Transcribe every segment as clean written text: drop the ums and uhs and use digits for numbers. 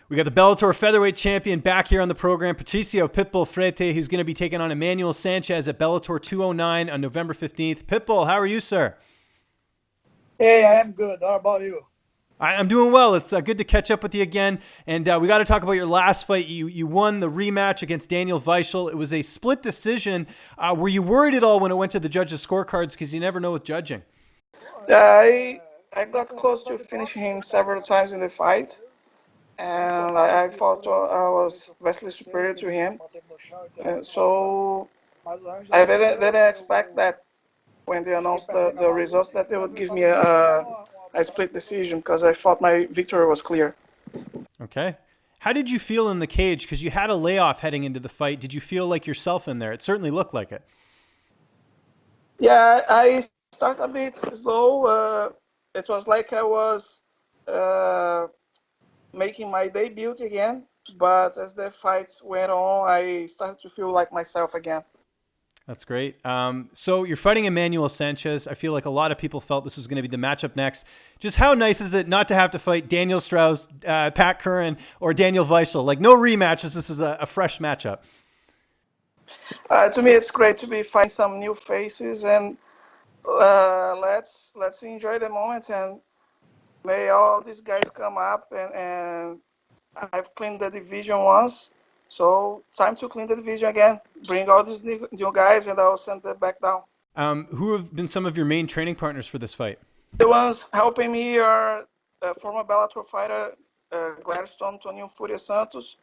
We got the Bellator featherweight champion back here on the program, Patricio "Pitbull" Freire, who's going to be taking on Emmanuel Sanchez at Bellator 209 on November 15th. Pitbull, how are you, sir? Hey, I am good. How about you? I'm doing well. It's good to catch up with you again. And we got to talk about your last fight. You won the rematch against Daniel Weichel. It was a split decision. Were you worried at all when it went to the judges' scorecards? Because you never know with judging. I got close to finishing him several times in the fight. And I thought I was vastly superior to him. And so I didn't expect that when they announced the results that they would give me a split decision, because I thought my victory was clear. Okay. How did you feel in the cage? Because you had a layoff heading into the fight. Did you feel like yourself in there? It certainly looked like it. Yeah, I started a bit slow. It was like I was making my debut again, but as the fights went on, I started to feel like myself again. That's great. So you're fighting Emmanuel Sanchez. I feel like a lot of people felt this was going to be the matchup next. Just how nice is it not to have to fight Daniel Strauss, Pat Curran, or Daniel Weichel? Like no rematches. This is a fresh matchup. To me, it's great to be fighting some new faces, and let's enjoy the moment, and may all these guys come up, and I've cleaned the division once, so time to clean the division again. Bring all these new guys, and I'll send them back down. Who have been some of your main training partners for this fight? The ones helping me are former Bellator fighter Gladstone Toninho Furia Santos,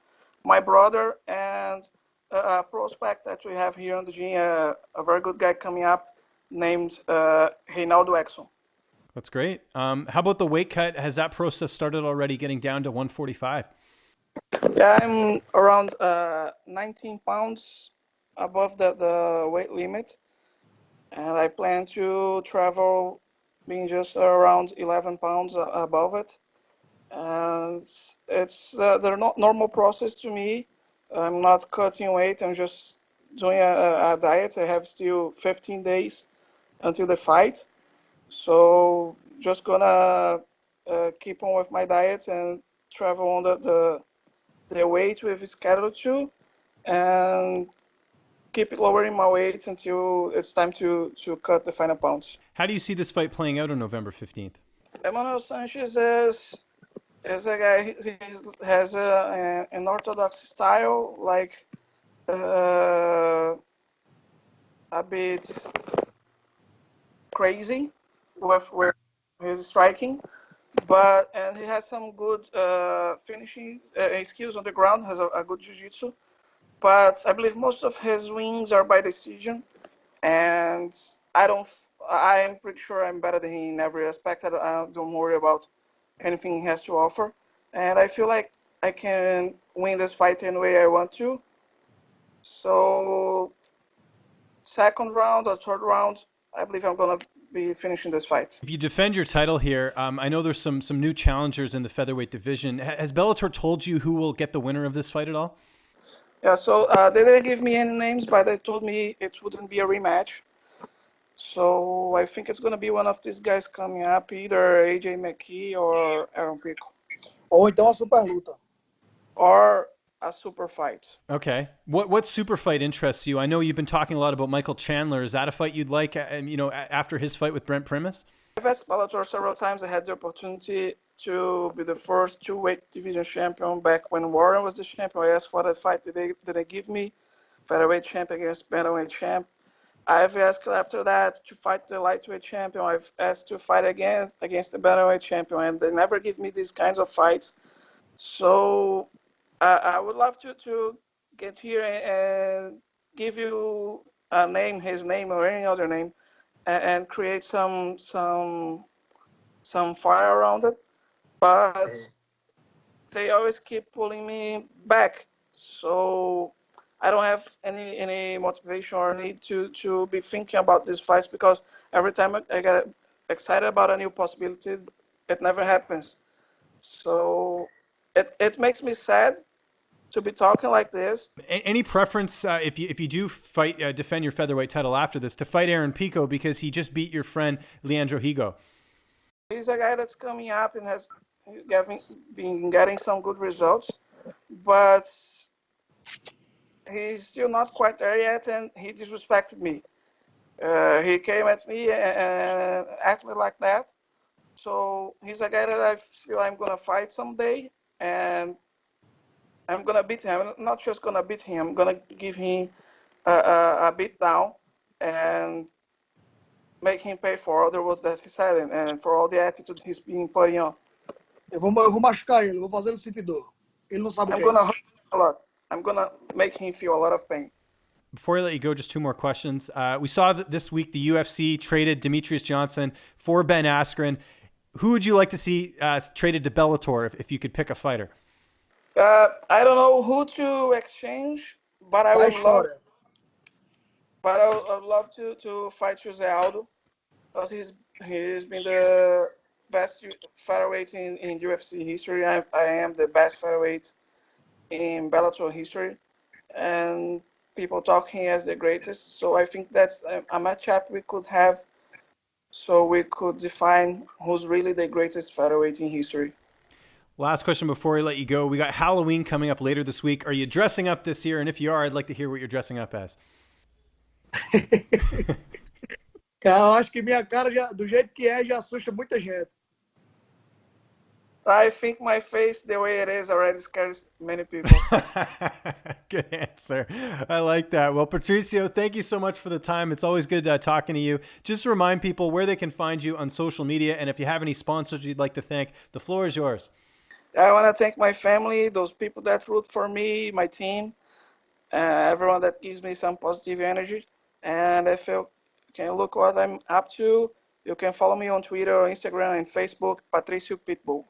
my brother, and a prospect that we have here on the gym, a very good guy coming up named Reinaldo Exxon. That's great. How about the weight cut? Has that process started already, getting down to 145? Yeah, I'm around 19 pounds above the weight limit, and I plan to travel being just around 11 pounds above it. And it's the normal process to me. I'm not cutting weight. I'm just doing a diet. I have still 15 days until the fight. So just gonna keep on with my diet and travel on the weight with schedule too, and keep it lowering my weight until it's time to cut the final pounds. How do you see this fight playing out on November 15th? Emmanuel Sanchez is a guy. He has an orthodox style, like a bit crazy with his striking, and he has some good finishing skills on the ground. Has a good jiu-jitsu, but I believe most of his wins are by decision, and I am pretty sure I'm better than him in every aspect. I don't worry about anything he has to offer, and I feel like I can win this fight any way I want to. So second round or third round, I believe I'm gonna be finishing this fight. If you defend your title here, I know there's some new challengers in the featherweight division. Has Bellator told you who will get the winner of this fight at all? Yeah, so they didn't give me any names, but they told me it wouldn't be a rematch. So I think it's going to be one of these guys coming up, either AJ McKee or Aaron Pico. Ou então a super luta. Or a super fight. Okay. What super fight interests you? I know you've been talking a lot about Michael Chandler. Is that a fight you'd like, after his fight with Brent Primus? I've asked Bellator several times. I had the opportunity to be the first two-weight division champion back when Warren was the champion. I asked for a fight. Did they give me? Featherweight champ against bantamweight champ. I've asked after that to fight the lightweight champion. I've asked to fight again against the bantamweight champion, and they never give me these kinds of fights. So I would love to get here and give you a name, his name or any other name, and create some fire around it. But they always keep pulling me back. So I don't have any motivation or need to be thinking about these fights, because every time I get excited about a new possibility, it never happens. So it makes me sad to be talking like this. Any preference if you do fight defend your featherweight title after this, to fight Aaron Pico, because he just beat your friend Leandro Higo? He's a guy that's coming up and has been getting some good results, but he's still not quite there yet, and he disrespected me. He came at me and acted like that. So he's a guy that I feel I'm gonna fight someday, and I'm gonna beat him. I'm not just gonna beat him. I'm gonna give him a beat down and make him pay for all the words that he said and for all the attitude he's been putting on. Eu vou machucar ele, vou fazer ele sentir dor. Ele não sabe o I'm que é gonna isso. hurt him a lot. I'm gonna make him feel a lot of pain. Before I let you go, just two more questions. We saw that this week the UFC traded Demetrius Johnson for Ben Askren. Who would you like to see traded to Bellator if you could pick a fighter? I don't know who to exchange, but I Da would love, história. but I would love to fight Jose Aldo because he's been the best featherweight in UFC history. I am the best featherweight in Bellator history, and people talk him as the greatest. So I think that's a matchup we could have, so we could define who's really the greatest featherweight in history. Last question before I let you go. We got Halloween coming up later this week. Are you dressing up this year? And if you are, I'd like to hear what you're dressing up as. Eu acho que minha cara, do jeito que é, já assusta muita gente. I think my face, the way it is, already scares many people. Good answer. I like that. Well, Patricio, thank you so much for the time. It's always good talking to you. Just remind people where they can find you on social media. And if you have any sponsors you'd like to thank, the floor is yours. I want to thank my family, those people that root for me, my team, everyone that gives me some positive energy. And if you can look what I'm up to, you can follow me on Twitter, Instagram, and Facebook, Patricio Pitbull.